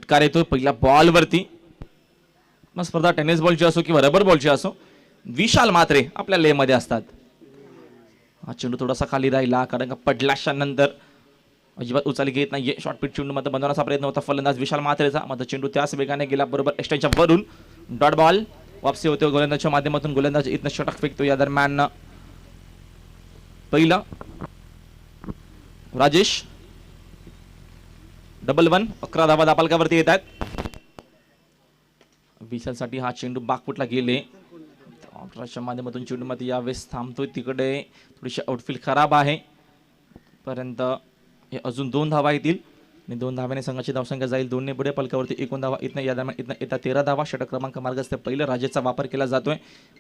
षटकार येतो पहिल्या बॉलवरती. मग स्पर्धा टेनिस बॉलची असो किंवा रबर बॉलची असो, विशाल मात्रे आपल्या ले मध्ये असतात. हा चेंडू थोडासा खाली राहिला कारण का पडल्याच्या नंतर अजिबात उचल घेत नाहीये. शॉर्ट पिच चेंडू मध्ये बनवण्याचा प्रयत्न होता फलंदाज विशाल मात्रेचा. मात्र चेंडू त्याच वेगाने गेला बरोबर एक्स्टेंच्या वरून. डॉट बॉल वापसी होते गोलंदाजच्या माध्यमातून. गोलंदाज इथनं षटक फेकतो. या दरम्यान पहिला राजेश डबल 1. 11 धावा दापालकावरती येत आहेत. विशालसाठी हा चेंडू बागपुटला गेले. ऑपरेशनच्या माध्यमातून चेंडू मध्ये यावेळेस थांबतोय. तिकडे थोडीशी आउटफील्ड खराब आहे पर्यंत हे अजून 2 धावा येतील आणि 2 धाव्याने संघाची धावसंख्या जाईल 2 ने पुढे. पलकावरती 1 धावा. इथनं या दरम्यान इथनं येता 13 धावा. षटक क्रमांक मार्गस्थ पहिलं राजेचा वापर केला जातोय.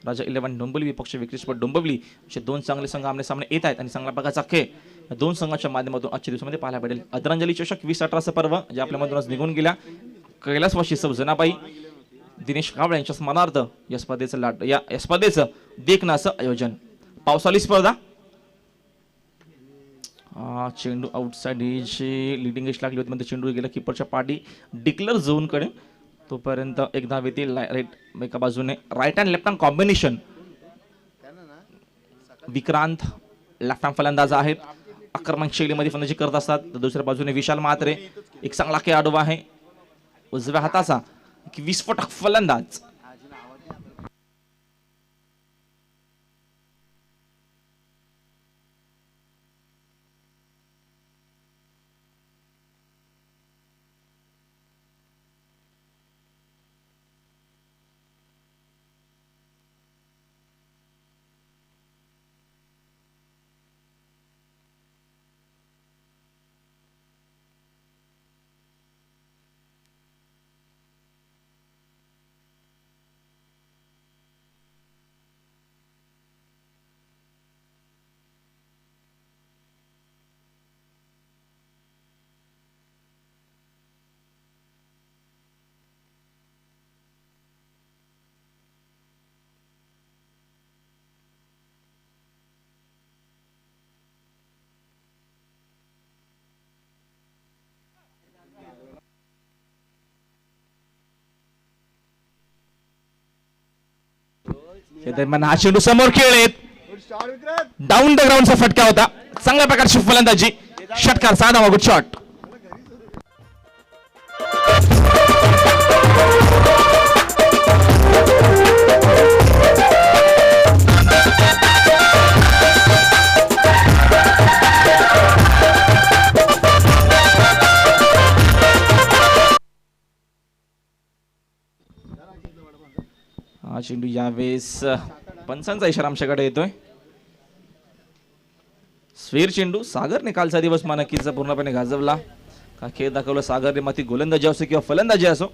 राजा 11 डोंबिवली विपक्ष विक्रेशपट डोंबिवली असे 2 चांगले संघ आमने सामने येत आहेत आणि चांगल्या प्रकारचा खेळ 2 संघाच्या माध्यमातून आजच्या दिवसामध्ये पाहायला भेटेल. आदरांजली चषक 2018 पर्व जे आपल्यामधून आज निघून गेल्या. कैलासवासी सौ जनाबाई दिनेश कावळे यांच्या स्मरणार्थ या स्पर्धेचं देखणं असं आयोजन. पावसाळी स्पर्धा. चेंडू आउटसाइड एज लिडिंग एज लागली होती मध्ये चेंडू गेला कीपरच्या पाठी डिक्लेअर झोन कडे. तोपर्यंत एक धाव येते राईट एका बाजूने. Right hand left hand combination. Vikrant left hand फलंदाज आहेत. आक्रमक शैलीमध्ये फलंदाजी करत असतात. तर दुसऱ्या बाजूने विशाल म्हात्रे एक चांगला खेळाडू आहे. उजव्या हाताचा विस्फोटक फलंदाज. दरम्यान हा चेंडू समोर खेळलेत. डाऊन द ग्राउंडचा फटका होता. चांगल्या प्रकारची फलंदाजी. षटकार 6 धावा. Good shot. हा चेंडू यावेळेस पंचांचा इशारा आमच्याकडे येतोय. स्वीर चेंडू. सागरने कालचा दिवस नक्कीच पूर्णपणे गाजवला. का खेळ दाखवला सागरने. मग ती गोलंदाजी असो किंवा फलंदाजी असो.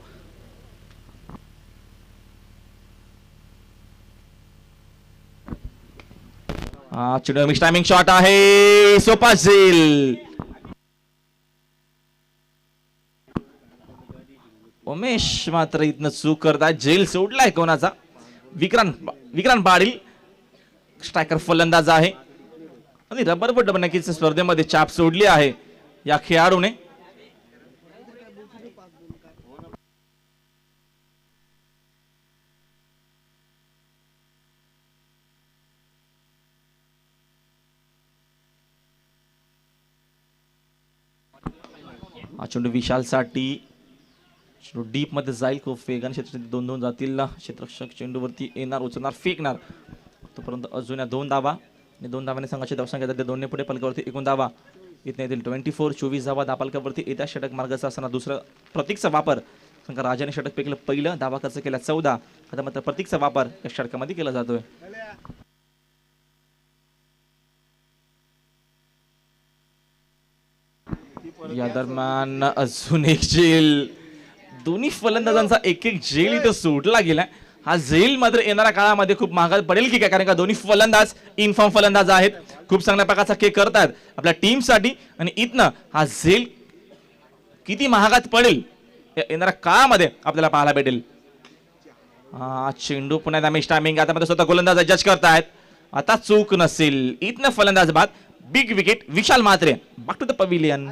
हा चेंडू मिक्स टायमिंग शॉट आहे. सोपा झेल. उमेश मात्र इथनं चूक करतात. झेल सोडलाय कोणाचा. विक्रांत पाटील स्ट्रायकर फलंदाज आहे आणि रबर बट नक्कीच स्पर्धेमध्ये चाप सोडली आहे या खेळाडूने. हा चेंडू विशालसाठी डीप मध्ये जाईल. खूप वेगाने क्षेत्र 2-2 जातील. क्षेत्ररक्षक चेंडूवरती येणार उचलणार फेकणार. तोपर्यंत अजून 2 धावा आणि 2 धाव्याने संघाची धावसंख्या जाते 2 ने पुढे. पलकावरती 1 धावा. इथं येतील 24 धावा दापालकावरती येत्या. षटक मार्गाचा असताना दुसरं प्रतीकचा वापर. संघ राजाने षटक फेकलं पहिलं. धावा खर्च केला 14. आता मात्र प्रतीकचा वापर या षटकामध्ये केला जातोय. या दरम्यान अजून एक झेल. दोन्ही फलंदाजांचा एक झेल इथं सोडला गेला. हा झेल मात्र येणाऱ्या काळामध्ये खूप महागात पडेल की काय. कारण का दोन्ही फलंदाज इनफॉर्म फलंदाज आहेत. खूप चांगल्या प्रकारचा खेळ करतात आपल्या टीमसाठी आणि इथनं हा झेल किती महागात पडेल येणाऱ्या काळामध्ये आपल्याला पाहायला भेटेल. हा चेंडू पुन्हा डॅमेज टायमिंग. आता मध्ये स्वतः गोलंदाज जज करतायत. आता चूक नसेल. इथनं फलंदाज बाद. Big wicket Vishal Mhatre. Back to the pavilion.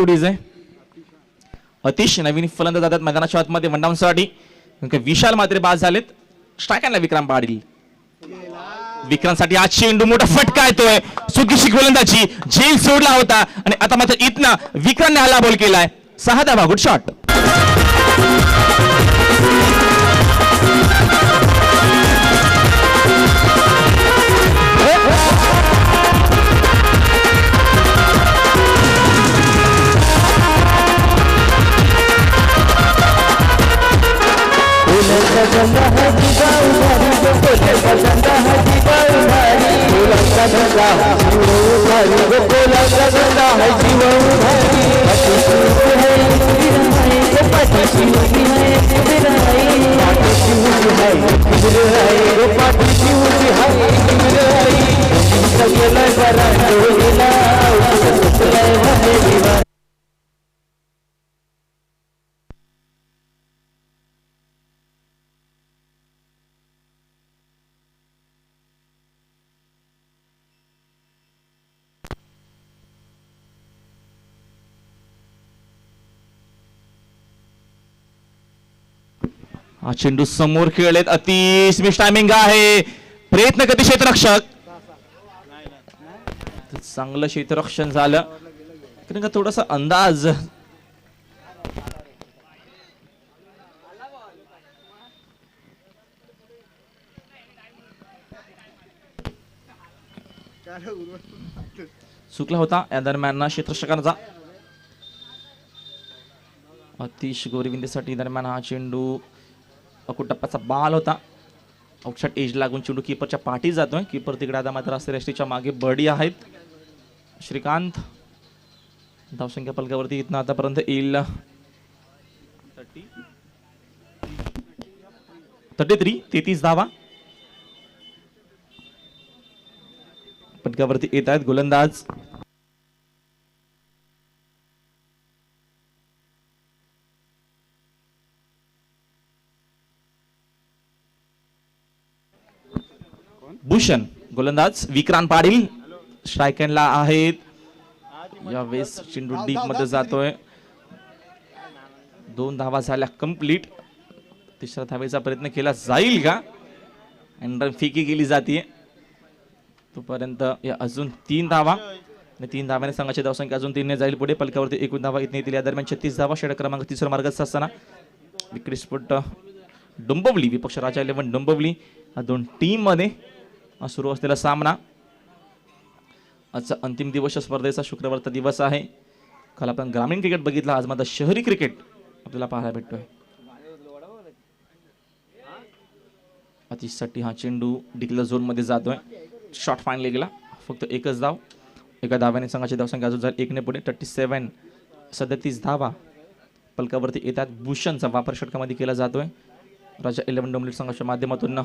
चेंडू आहे. अतिश नवीन फलंदाज जातात मैदानाच्या आतमध्ये वन डाऊनसाठी. विशाल मात्र बाद झालेत. स्ट्रायकरला विक्रम पाटील. विक्रांतसाठी आज चेंडू मोठा फटका येतोय. चुकीची गोलंदाजी, झेल सोडला होता आणि आता मात्र इथनं विक्रांतने हल्ला बॉल केलाय. 6 धावा, गुड शॉट. हा चेंडू समोर खेळलेत. अतिश मिस टायमिंग आहे. प्रयत्न करते क्षेत्ररक्षक. चांगलं क्षेत्ररक्षण झालं. कारण का थोडासा अंदाज चुकला होता या दरम्यान क्षेत्ररक्षकांचा. अतिश गोरीविंदीसाठी दरम्यान हा चेंडू अकुटप्पाचा बाल होता. आउटसाइड एज लागून चेंडू कीपरच्या पाठी जातोय. कीपर तिकडे आता मात्र श्रेष्ठीच्या मागे बडी आहेत. श्रीकांत धावसंख्या फलकावरती इथनं आतापर्यंत येईल 33 धावा. फलकावरती येत आहेत गोलंदाज. भूषण गोलंदाज. विक्रांत पाटील स्ट्रायकरला आहेत. यावेळेस चेंडू डीप मध्ये जातोय. 2 धावा झाल्या कंप्लीट. तिसऱ्या धावेचा प्रयत्न केला जाईल का? अँड फिकी केली जाते. तोपर्यंत या अजून 3 धावा आणि 3 धाव्याने संघाची धावसंख्या अजून 3 ने जाईल पुढे. पलकावरती 21 धावा इथने येतील. या दरम्यान 36 धावा. षटक क्रमांक 3 मार्गात असताना विक्रीस्फोट डोंबिवली विपक्ष राजा 11 डोंबिवली या दोन टीम मध्ये सुरू असलेला सामना. आजचा अंतिम दिवस स्पर्धेचा शुक्रवारचा दिवस आहे. काल आपण ग्रामीण क्रिकेट बघितला. आज मात्र शहरी क्रिकेट आपल्याला पाहायला भेटतोय. अतिशसाठी हा चेंडू डिक्लेअर झोन मध्ये जातोय. शॉट फाईनली गेला. फक्त एकच धाव. एका धाव्याने संघाची धावसंख्या अजून झाली 1 ने पुढे. 37 धावा पलकावरती येतात. भूषणचा वापर षटकामध्ये केला जातोय. राजा 11 डोंबिवली संघाच्या माध्यमातून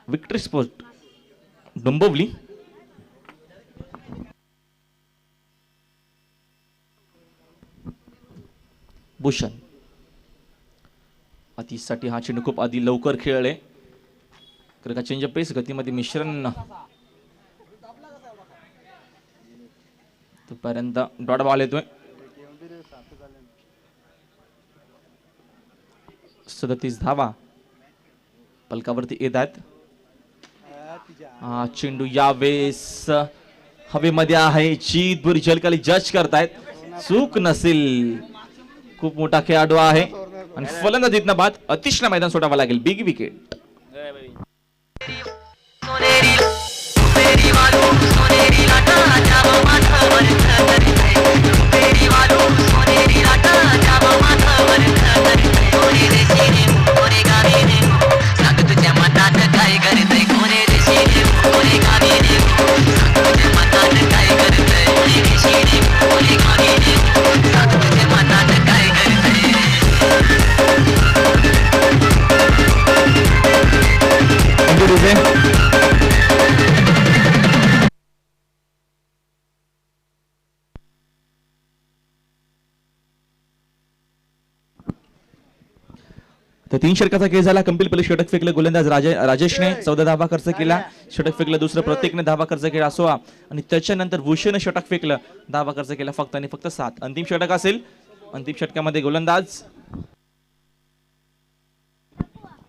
विक्ट्री स्पोर्ट डोंबिवली. भूषण अतिशसाठी हा चेंडू खूप आधी लवकर खेळले. का चेंज पेस गतीमध्ये मिश्रण तोपर्यंत डॉट बॉल येतोय. 37 धावा पलकावरती येत आहेत. हा चेंडू यावेळेस हवेमध्ये आहे. जीतभर जलकाली जज करतायत. चूक नसेल. खूप मोठा खेळाडू आहे आणि फलंदाज इथनं बाद. अतिशला मैदान सोडावं लागेल. Big wicket. तर 3 षटकाचा खेळ झाला. कंप्लीट पहिले षटक फेकलं गोलंदाज राजेशने 14 धावा खर्च केला. षटक फेकलं दुसरं प्रत्येकने धावा खर्च केला असोवा आणि त्याच्यानंतर भूषण षटक फेकलं, धावा खर्च केला फक्त आणि फक्त 7. अंतिम षटक असेल. अंतिम षटकामध्ये गोलंदाज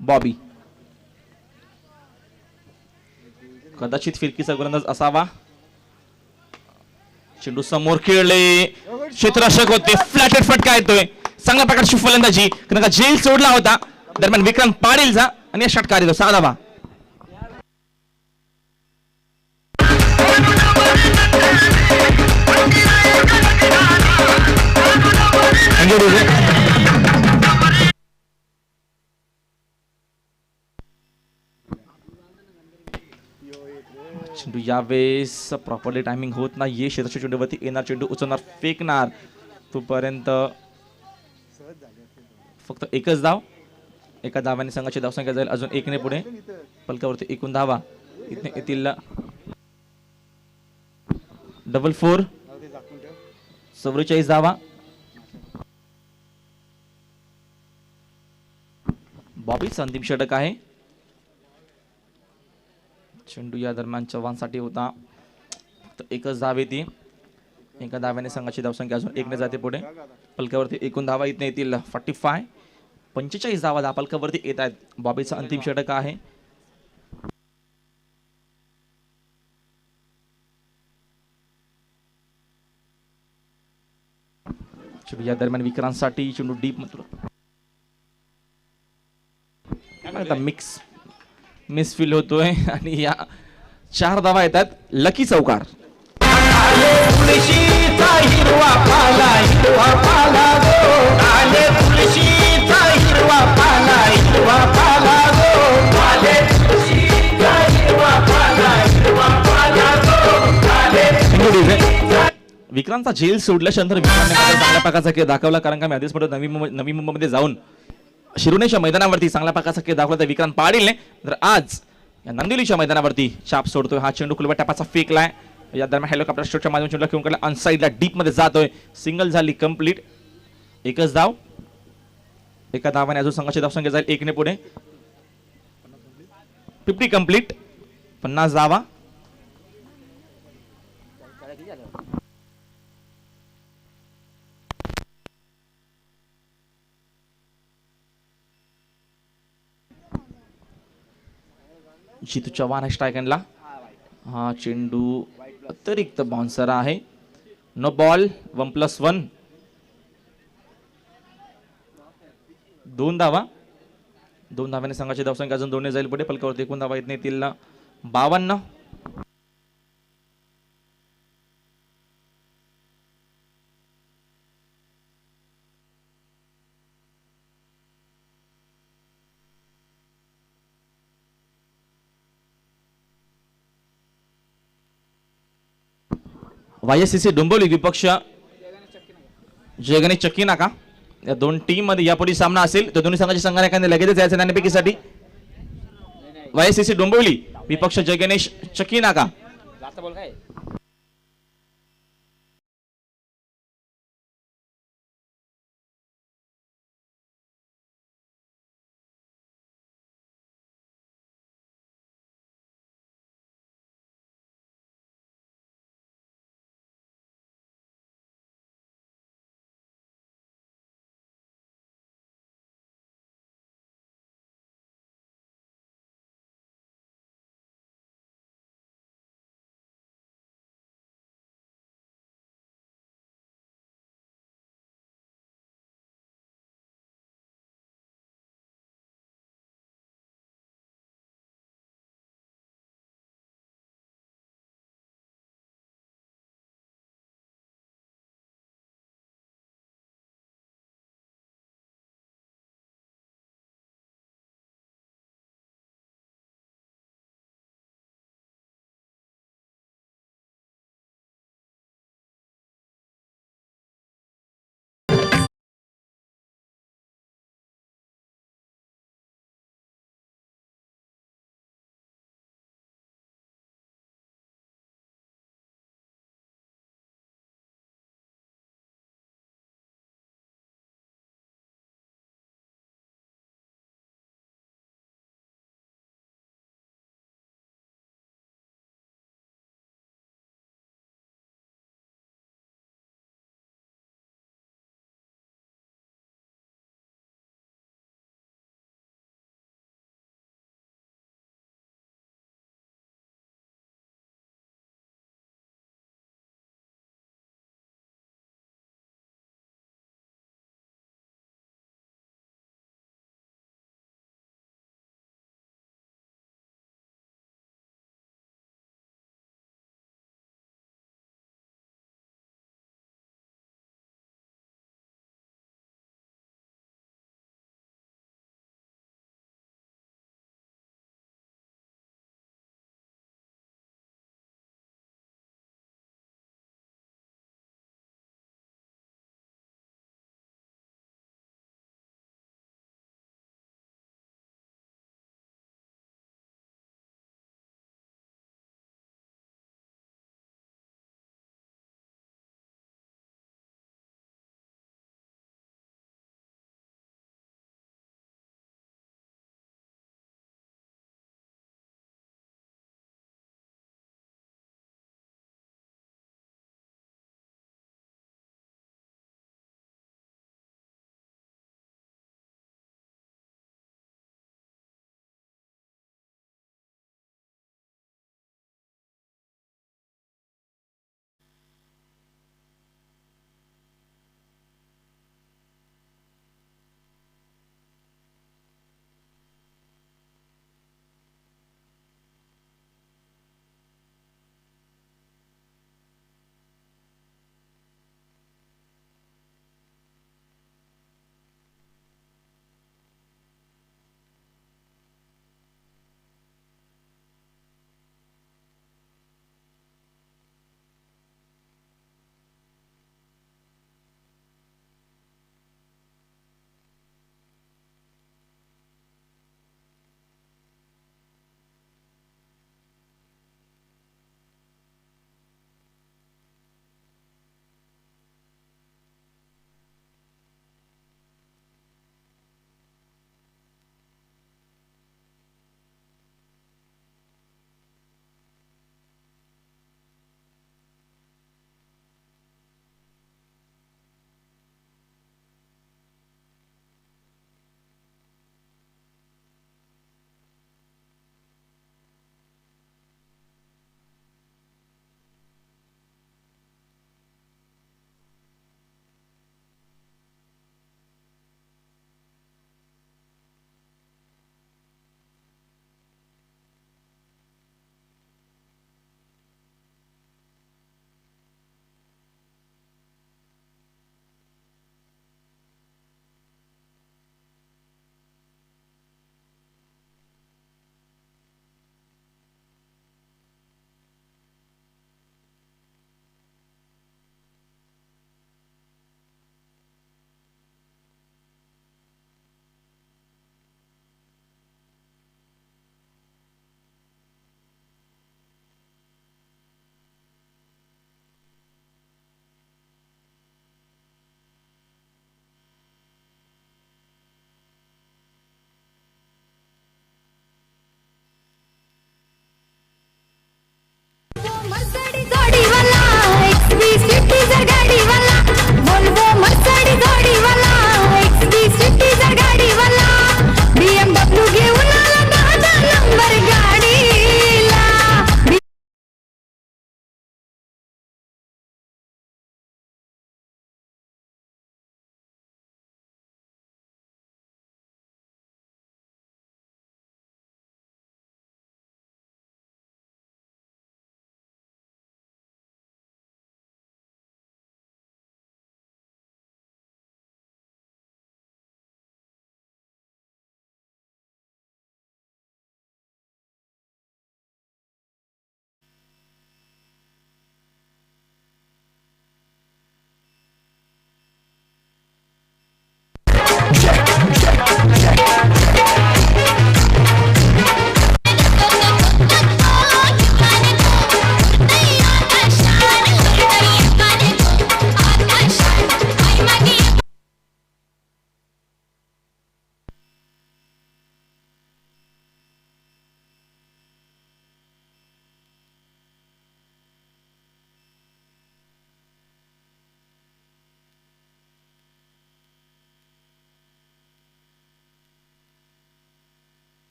बॉबी, कदाचित फिरकीचा गोलंदाज असावा. चेंडू समोर खेळले, क्षेत्ररक्षक होते, फ्लॅटेड फटका येतोय. चांगल्या प्रकारची फलंदाजी, कारण का जेल सोडला होता दरम्यान विक्रांत पाटीलचा आणि षटकार येतो 6 धावा. चेंडू यावेळेस प्रॉपरली टायमिंग होत नाही. क्षेत्राच्या चेंडूवरती येणार, चेंडू उचलणार, फेकणार. तोपर्यंत फक्त एकच धाव. एका धाव्याने संघाची धावसंख्या जाईल अजून 1 ने पुढे. पलकावरती एकूण धावा इथे येतील डबल 4, 44 धावा. बॉबीचं अंतिम षटक आहे. चेंडू या दरम्यान चव्हाणसाठी होता. फक्त एकच धाव येते. एका धाव्याने संघाची धावसंख्या अजून 1 ने जाते पुढे. पलकावरती एकूण धावा इथे येतील 45. 45 धावा धापलकावरती येत आहेत. बॉबीचं अंतिम षटक आहे. चेंडू या दरम्यान विक्रांतसाठी, चेंडू डीप आता मिस फील होतोय आणि या 4 धावा येतात. लकी चौकार. विक्रांतचा जेल सोडल्यानंतर विक्रांतने चांगल्या प्रकारचा खेळ दाखवला, कारण का मी आधीच नवी मुंबईमध्ये जाऊन शिरोनेच्या मैदानावरती चांगल्या प्रकारचा खेळ दाखवला त्या विक्रांत पाटीलने. तर आज या नंदिवलीच्या मैदानावरती छाप सोडतोय. हा चेंडू खुलवा टॅपाचा फेकलाय. या दरम्यान हेलिकॉप्टर स्ट्रोकच्या माध्यमातून चेंडू घेऊन काढला, अनसाइडला डीप मध्ये जातोय. सिंगल झाली कंप्लीट. एकच धाव. एका धावाने अजून संघाची धावसंख्या जाईल 1 ने पुढे. 50 कंप्लीट. 50 धावा. जितू चव्हाण स्ट्रायकनला. हा चेंडू अतिरिक्त बाउन्सर आहे. No ball. 1+1. 2 धावा. 2 धाव्याने संघाची धावसंख्या अजून 2 ने जाईल पुढे. पलकावरती एकूण धावा येत येतील 52. YSCC डोंबिवली विपक्ष जयगणेश चक्की नाका. या 2 टीम मध्ये यापुढे सामना असेल तर दोन्ही संघाच्या संघाने लगेच जायचं नाणेफेकीसाठी. YSCC डोंबिवली विपक्ष जयगणेश चक्की नाका.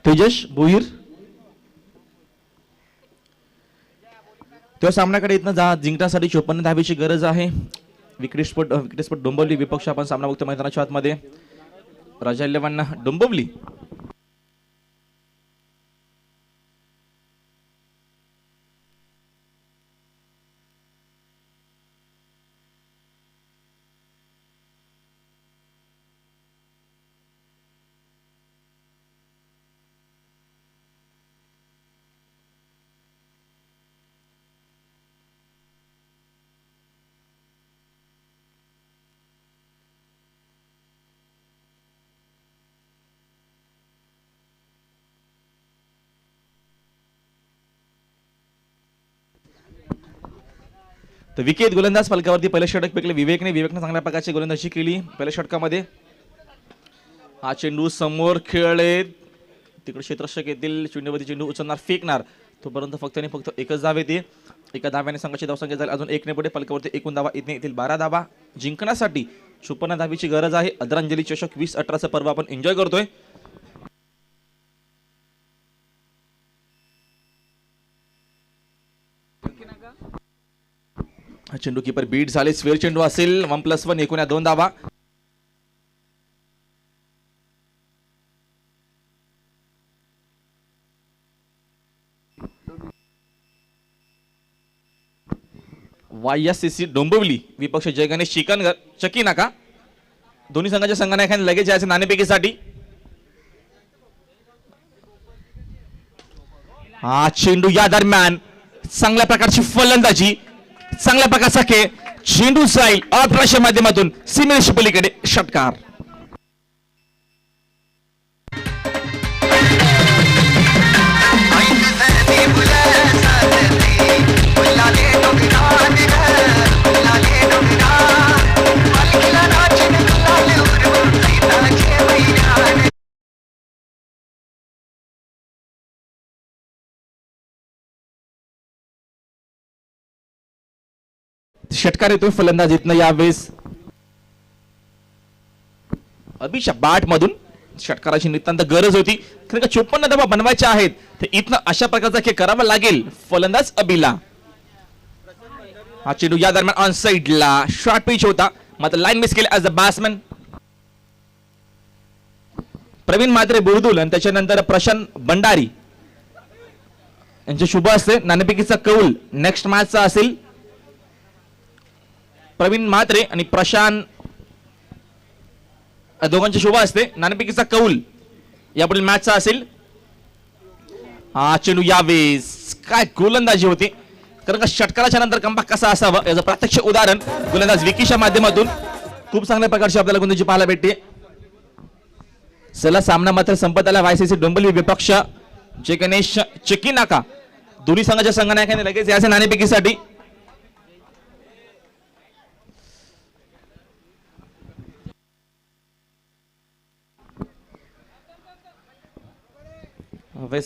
तेजस भोईर त्या सामन्याकडे इथनं जिंकण्यासाठी 54 धावेची गरज आहे. विकेटस्फोट डोंबिवली विपक्ष आपण सामना बघतो मैदानाच्या आतमध्ये. राजा 11 डोंबिवली. तर विकेट गोलंदाज फलकावरती पहिलं षटक फेकले विवेकने चांगल्या प्रकारची गोलंदाजी केली पहिल्या षटकामध्ये. हा चेंडू समोर खेळले तिकडे क्षेत्ररक्षक येतील चेंडूवरती चेंडू उचलणार फेकणार तोपर्यंत फक्त आणि फक्त एकच धाव येते. एका धाव्याने संघाची धावसंख्या झाली अजून 1 ने पुढे. फलकावरती एकूण धावा येतील 12 धावा. जिंकण्यासाठी 56 धावीची गरज आहे. आदरांजली चषक 2018 पर्व आपण एन्जॉय करतोय. चेंडू कीपर बीट झाले स्वेअर चेंडू असेल 1+1 एकूण 2 धावा. YSCC डोंबिवली विपक्ष जय गणेश चकी नाका. दोन्ही संघाच्या संघनायकांनी लगेच जायचे नाणेफेकीसाठी. हा चेंडू या दरम्यान चांगल्या प्रकारची फलंदाजी चांगल्या प्रकारचा खेळ चेंडू जाईल अप्रश्य माध्यमातून सीमेरेषे पलीकडे षटकार. षटकार येतोय फलंदाजीतनं यावेळेस अभिषेक बाट मधून. षटकाराची नितांत गरज होती कारण का 54 धावा बनवायच्या आहेत तर इथनं अशा प्रकारचा खेळ करावा लागेल फलंदाज अबिला. हा चेंडू या दरम्यान ऑन साइडला शॉर्ट पिच होता मात्र लाईन मिस केली as a batsman. Praveen Mhatre बुरदुल आणि त्याच्यानंतर प्रशांत भंडारी यांचे शुभ असते. नाणेफेकीचा कौल नेक्स्ट मॅचचा असेल. प्रवीण म्हात्रे आणि प्रशांत दोघांचे शुभ असते. नाणेफेकीचा कौल यापुढील मॅचचा असेल. हा चेंडू यावेळेस काय गोलंदाजी होती कारण का षटकाराच्या नंतर कमबॅक कसा असावा याचं प्रत्यक्ष उदाहरण गोलंदाज विकीच्या माध्यमातून खूप चांगल्या प्रकारची आपल्याला गोलंदाजी पाहायला भेटते. चला सामना मात्र संपत आला. YCC डोंबिवली विपक्ष जय गणेश चकी नाका. दोन्ही संघाच्या संघनायकांनी लगेच याचे नाणेफेकीसाठी.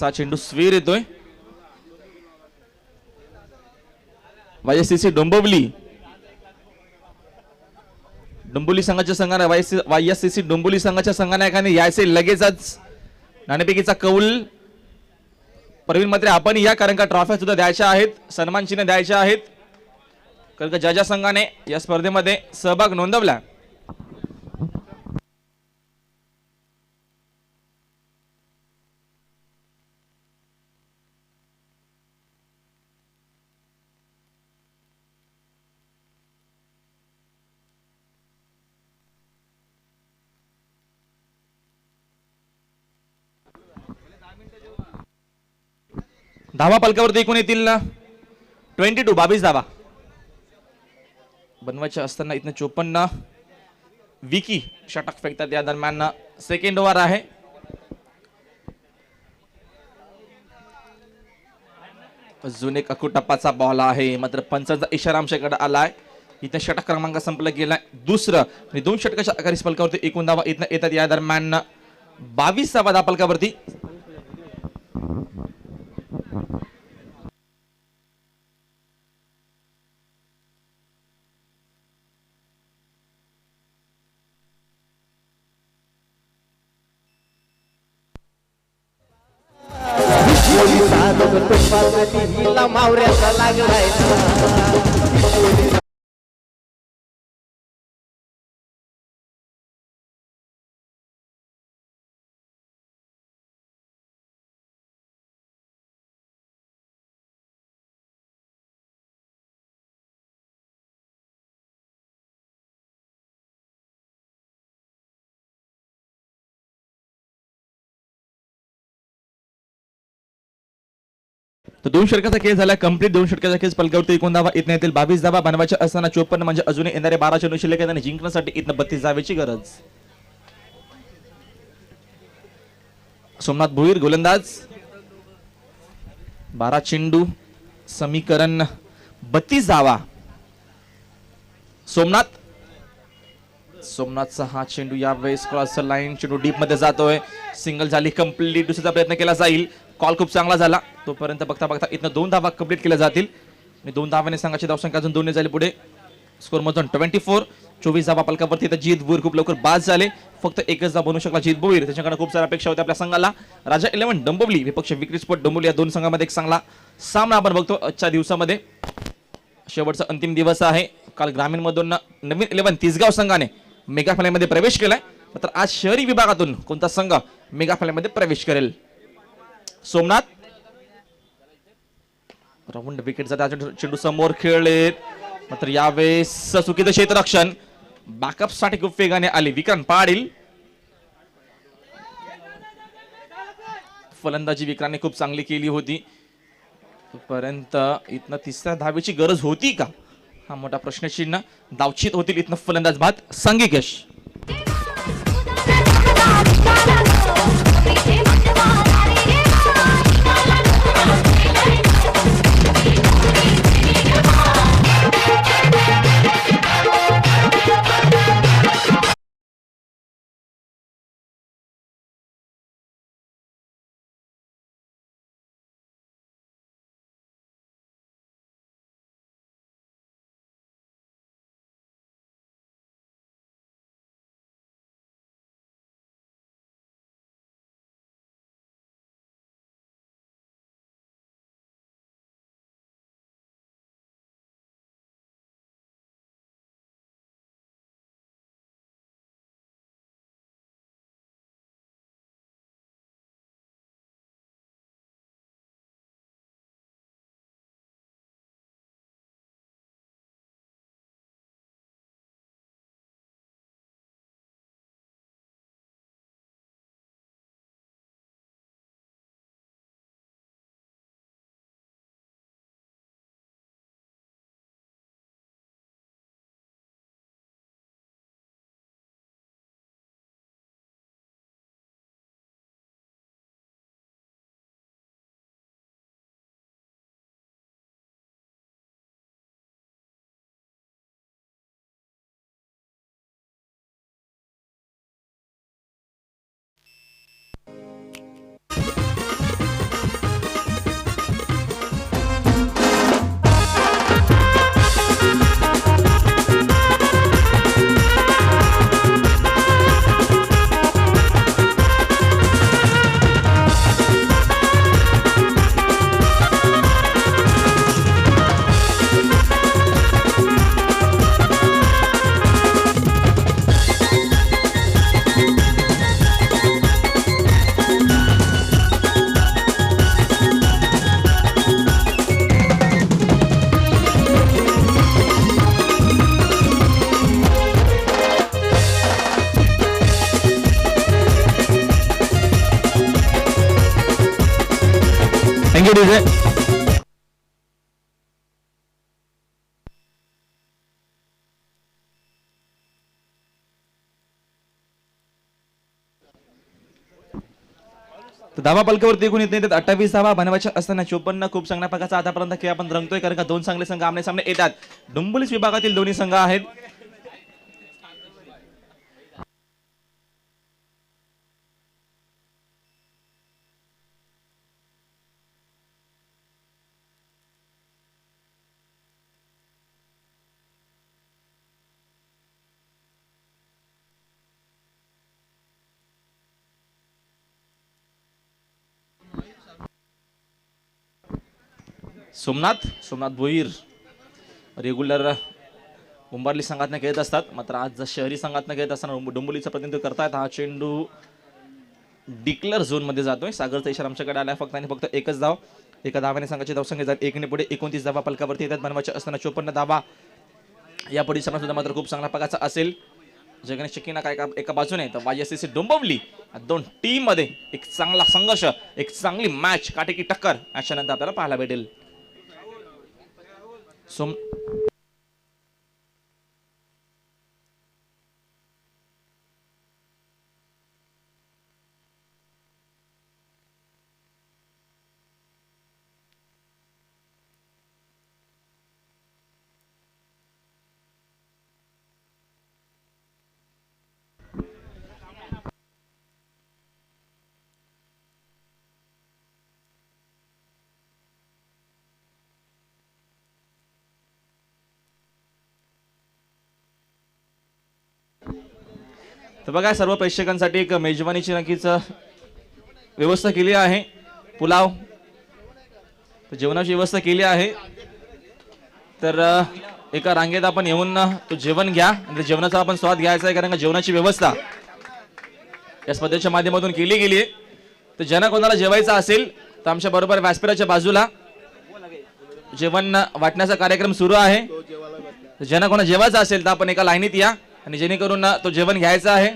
हा चेंडू स्वीर येतोय. YSCC डोंबिवली संघाच्या YSCC डोंबिवली संघाच्या संघनायकाने यायचे लगेचच नाणेफेकीचा कौल. प्रवीण म्हात्रे आपण या कारण का ट्रॉफ्या सुद्धा द्यायच्या आहेत सन्मान चिन्ह द्यायचे आहेत कारण का ज्या संघाने या स्पर्धेमध्ये सहभाग नोंदवला. धावा पलकावरती एकूण येतील 22 धावा बनवायच्या असताना इथनं 54. विकी षटक फेकतात या दरम्यान सेकंड ओव्हर आहे. अजून एक अकुटप्पाचा बॉल आहे मात्र पंचांचा इशारा आमच्याकडे आलाय. इथं षटक क्रमांक संपला गेलाय दुसरं आणि 2 षटकाच्या आखारी फलकावरती एकूण धावा इथनं येतात या दरम्यान 22 धावा फलकावरती. पातळी हिला मावऱ्याचा लागलाय ना. तर 2 षटकाचा खेळ झाला कंप्लीट. 2 षटकाचा खेळ पलकावरती 19 धावा, इथं येतील 22 धावा बनवायचे असताना 54 म्हणजे अजून येणारे 12 चेंडू शिल्लक आहेत आणि जिंकण्यासाठी इथं 32 धावेची गरज. सोमनाथ भोईर गोलंदाज. 12 चेंडू समीकरण 32 धावा. सोमनाथचा हा चेंडू यावेळेस क्रॉस लाईन चेंडू डीप मध्ये जातोय. सिंगल झाली कंप्लीट. दुसऱ्याचा प्रयत्न केला जाईल. कॉल खूप चांगला झाला. तोपर्यंत बघता बघता इथनं 2 धावा कंप्लीट केल्या जातील आणि 2 धाव्याने संघाची धावसंख्या अजून 2 झाली पुढे. स्कोर मधून 24. 24 धावा पलकावरती. जीत भोईर खूप लवकर बाद झाले. फक्त एकच धाव बनवू शकला जीत भोईर. त्याच्याकडे खूप साऱ्या अपेक्षा होत्या आपल्या संघाला. राजा 11 डोंबिवली विपक्ष विक्री स्पोर्ट डोंबिवली या दोन संघामध्ये एक चांगला सामना आपण बघतो आजच्या दिवसामध्ये. शेवटचा अंतिम दिवस आहे. काल ग्रामीण मधून नवीन 11 तिसगाव संघाने मेगा फायनलमध्ये प्रवेश केलाय. तर आज शहरी विभागातून कोणता संघ मेगा फायनलमध्ये प्रवेश करेल. सोमनाथ राऊंड विकेटचा चेंडू समोर खेळले. मात्र यावेळेस चुकीचं क्षेत्ररक्षण. बॅकअप साठी खूप वेगाने आले विक्रांत पाटील. फलंदाजी विक्रांतने खूप चांगली केली होती. पर्यंत इथनं तिसऱ्या धावेची गरज होती का हा मोठा प्रश्नचिन्ह. धावचित होतील इथनं फलंदाज बाद सांघिक यश. Thank you DJ. धावा पलकावरती एकूण येत नाही 28 धावा बनवायच्या असताना 54. खूप चांगल्या प्रकारचा आतापर्यंत खेळ आपण रंगतोय कारण का दोन चांगले संघ आमने सामने येतात. डोंबिवली विभागातील दोन्ही संघ आहेत. सोमनाथ भोईर रेग्युलर उंबरली संघातनं खेळत असतात, मात्र आज शहरी संघातनं खेळत असताना डोंबिवलीचं प्रतिनिधित्व करतायत. हा चेंडू डिक्लेअर झोन मध्ये जातोय. सागरचा इशारा आमच्याकडे आलाय फक्त आणि फक्त एकच धाव. एका धावाने संघाची धावसंख्या जात 1 ने पुढे. 29 धावा पलकावरती येतात. बनवायचे असताना 54 धावा या परिसरात सुद्धा मात्र खूप चांगला प्रकारचा असेल. जगनेश शकीना काय एका बाजूने तर YSC डोंबिवली दोन टीम मध्ये एक चांगला संघर्ष, एक चांगली मॅच, काटेकी टक्कर अशानंतर आपल्याला पाहायला भेटेल. तर बघा सर्व प्रेक्षकांसाठी एक मेजवानीची नक्कीच व्यवस्था केली आहे. पुलाव जेवणाची व्यवस्था केली आहे. तर एका रांगेत आपण येऊन तो जेवण घ्या आणि जेवणाचा आपण स्वाद घ्यायचा आहे, कारण का जेवणाची व्यवस्था या स्पर्धेच्या माध्यमातून केली गेली आहे. तर ज्यांना कोणाला जेवायचं असेल तर आमच्या बरोबर व्यासपीठाच्या बाजूला जेवण वाटण्याचा कार्यक्रम सुरू आहे. ज्यांना कोणा जेवायचं असेल तर आपण एका लाईनीत या आणि जेणेकरून तो जेवण घ्यायचा आहे.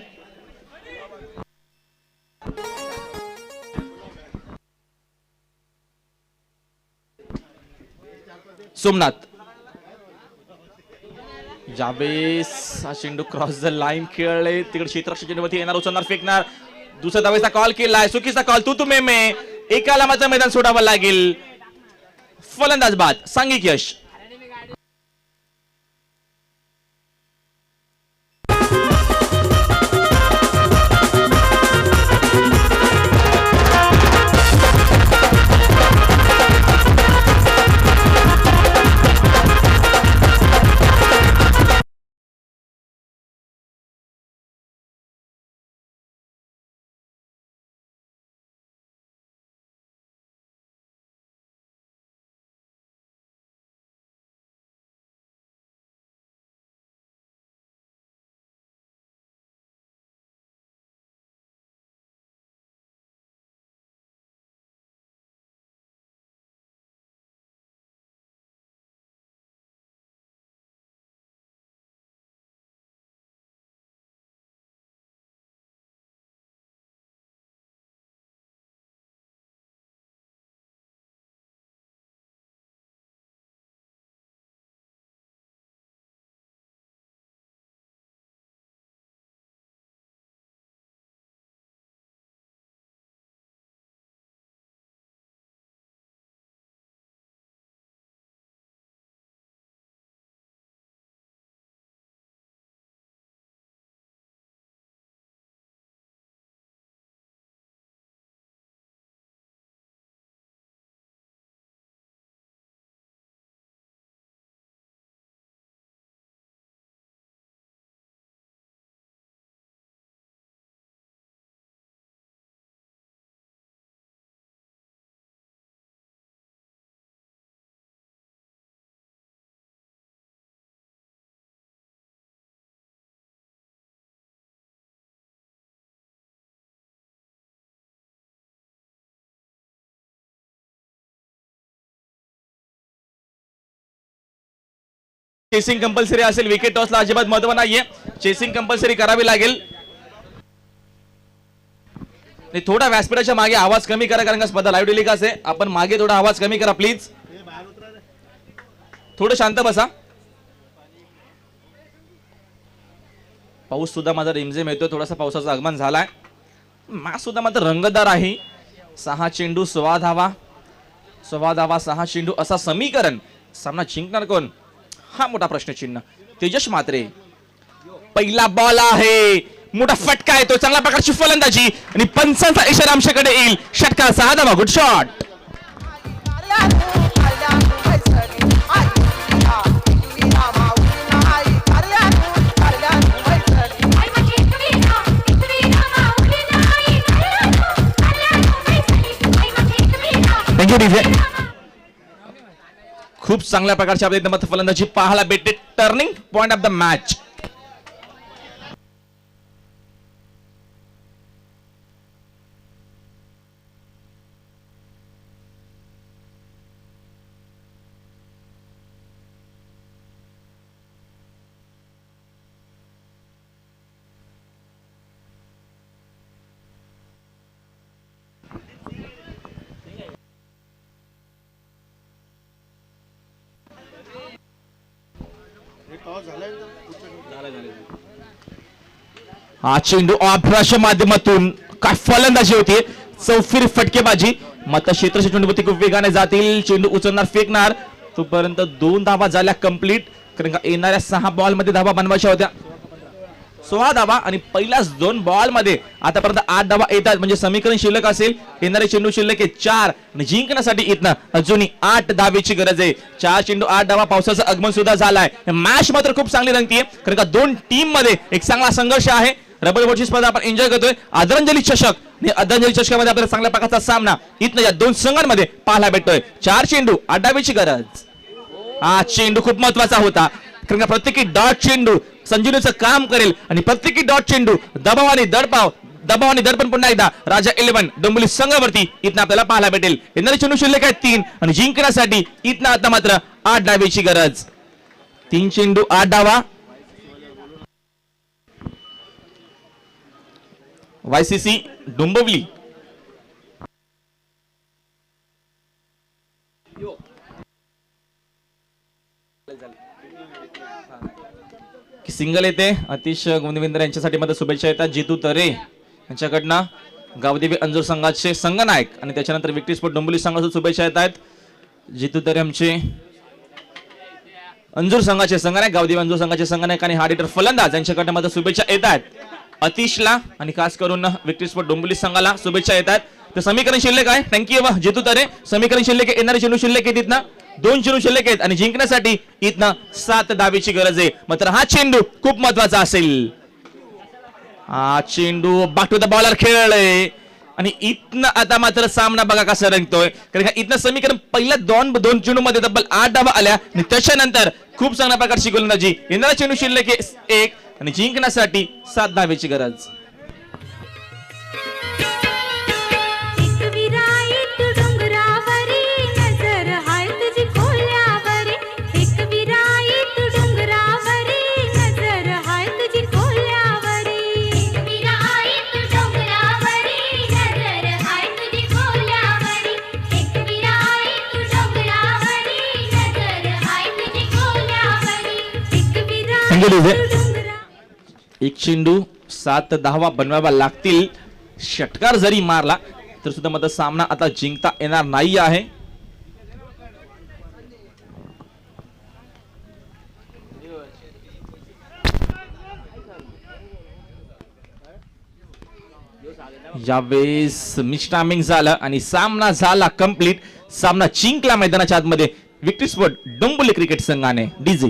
सोमनाथ जाबेस हा चेंडू क्रॉस द लाईन खेळले. तिकडे क्षेत्ररक्षक चेंडूवरती येणार, उचलणार, फेकणार. दुसऱ्या धावेचा कॉल केलाय, चुकीचा कॉल. तू मे एकाला माझं मैदान सोडावं लागेल. फलंदाज बाद, सांघिक यश. चेसिंग कंपल्सरी असेल. विकेट टॉसला अजिबात महत्व नाहीये. चेसिंग कंपल्सरी करावी लागेल. थोडा व्यासपीठाच्या मागे आवाज कमी करा, कारण का स्पर्धा लाईव्ह टेलिकास्ट आहे. आपण मागे थोडा आवाज कमी करा प्लीज. थोडं शांत बसा. पाऊस सुद्धा माझा रिमझिम येतोय. थोडासा पावसाचं आगमन झालाय. मॅच सुद्धा मात्र रंगतदार आहे. 6 चेंडू 16 धावा, 6 चेंडू असा समीकरण. सामना जिंकणार कोण हा मोठा प्रश्नचिन्ह. तेजस मात्रे पहिला बॉल आहे, मोठा फटका येतो, चांगल्या प्रकारची फलंदाजी आणि पंचांचा इशारा आमच्याकडे येईल. षटकार 6 धावा. Good shot. Thank you DJ. खूप चांगल्या प्रकारच्या आपल्याला फलंदाजी पाहायला भेटते. Turning point of the match. हा चेंडू ऑफच्या माध्यमातून काय फलंदाजी होती. चौफेर फटकेबाजी. मात्र क्षेत्रक्षेत्र चेंडूवरती खूप वेगाने जातील. चेंडू उचलणार फेकणार. तोपर्यंत 2 धावा झाल्या कंप्लीट. कारण का येणाऱ्या 6 बॉल मध्ये धावा बनवायच्या होत्या. 16 धावा आणि पहिल्याच 2 बॉल मध्ये आतापर्यंत 8 धावा येतात. म्हणजे समीकरण शिल्लक असेल. येणारे चेंडू शिल्लक आहे 4 आणि जिंकण्यासाठी इथनं अजूनही 8 धावेची गरज आहे. 4 चेंडू 8 धावा. पावसाचं आगमन सुद्धा झालाय. मॅच मात्र खूप चांगली रंगतीये. कारण का 2 टीम मध्ये एक चांगला संघर्ष आहे. रबर बोटची स्पर्धा आपण एन्जॉय करतोय. आदरांजली चषक आणि आदरांजली चषकामध्ये आपल्याला चांगल्या प्रकारचा सामना इथनं या 2 संघांमध्ये पाहायला भेटतोय. 4 चेंडू 8 धावेची गरज. हा चेंडू खूप महत्वाचा होता. कारण का प्रत्येकी डॉट चेंडू संजीवनीचं काम करेल आणि प्रत्येकी डॉट चेंडू दबाव आणि दडपण पुन्हा एकदा राजा 11 डोंबिवली संघावरती इथनं आपल्याला पाहायला भेटेल. येणारे चेंडू शिल्लक आहेत 3 आणि जिंकण्यासाठी इथनं आता मात्र 8 धावेची गरज. 3 चेंडू 8 धावा. YCC डोंबिवली सिंगल येते. अतिश गोविंदवेंद्र यांच्यासाठी मध्ये शुभेच्छा येतात. जितू तरे यांच्याकडनं गावदेवी अंजूर संघाचे संघनायक आणि त्याच्यानंतर विक्टी स्पोर्ट डोंबिवली संघाच्या शुभेच्छा येत आहेत. जितू तरे आमचे अंजूर संघाचे संघनायक, गावदेवी अंजूर संघाचे संघनायक आणि हार्ड हिटर फलंदाज यांच्याकडनं मध्ये शुभेच्छा येत आहेत. अतिशला आणि खास करून विक्टी स्पोर्ट डोंबिवली संघाला शुभेच्छा येतात. तर समीकरण शिल्लक आहे. थँक्यू जितू तरे. समीकरण शिल्लक आहे. येणारे चेंडू शिल्लक आहे तिथनं 2 चेंडू शिल्लक आहेत आणि जिंकण्यासाठी इथनं 7 धावेची गरज आहे. मात्र हा चेंडू खूप महत्वाचा असेल. हा चेंडू बॅक टू द बॉलर खेळलाय आणि इथनं आता मात्र सामना बघा कसा रंगतोय. कारण का इथनं समीकरण पहिल्या 2 चेंडू मध्ये तब्बल 8 धावा आल्या आणि त्याच्यानंतर खूप चांगल्या प्रकारची गोलंदाजी. येणारा चेंडू शिल्लक आहे 1 आणि जिंकण्यासाठी 7 धावेची गरज. एक चेंडू 7 धावा बनवावा लागतील. षटकार जरी मारला तर सुद्धा मात्र सामना आता जिंकता येणार नाही आहे. यावेळेस मिस टायमिंग झालं आणि सामना झाला कंप्लीट. सामना जिंकला मैदानाच्या आतमध्ये विक्टी स्पोर्ट डोंबिवली क्रिकेट संघाने. डीजे